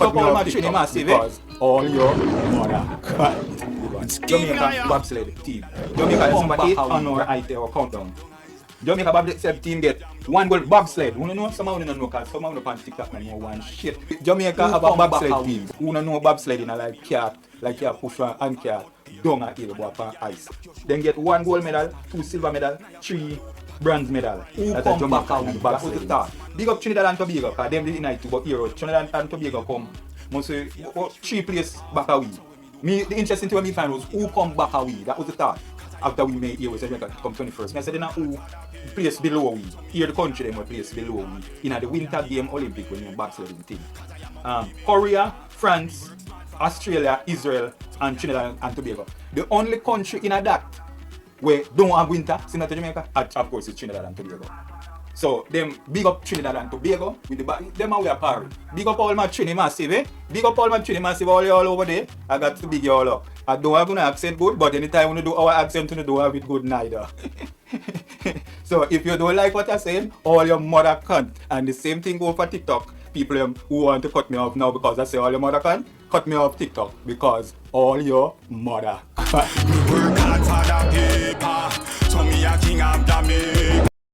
up all my training massive, because all your mother. Jamaica bobsled team. Jamaica is number 8 on our countdown. Jamaica bobsled team get 1 goal bobsled. You know some of you don't know because some of you on TikTok man know one shit. Jamaica have a bobsled team. You don't know bobsled in a like cat push and cat down a hill but on ice. Then get 1 gold medal, 2 silver medal, 3 bronze medal. Who that's come back out bobsled. Big up Trinidad and Tobago because them did unite to go hero. Trinidad and Tobago come must say 3 place back away. Me the interesting thing when me find was who come back away. That was the thought. After we made heroes Jamaica come 21st. I said then who place below we. Here the country them will place below we. In the winter game Olympic when you bobsledding team. Korea, France, Australia, Israel and Trinidad and Tobago. The only country in that where don't have winter similar to Jamaica, of course it's Trinidad and Tobago. So them big up Trinidad and Tobago with the them are we are party. Big up all my Trinidad massive, eh? Big up all my Trinidad massive all over there. I got to big you all up. I don't have an accent good, but anytime when you do our accent, you don't have it good neither. So if you don't like what I'm saying, all your mother cunt. And the same thing go for TikTok. People who want to cut me off now because I say all your mother cunt, cut me off TikTok because all your mother cunt. Work hard for the paper, so me a king of Jamaica.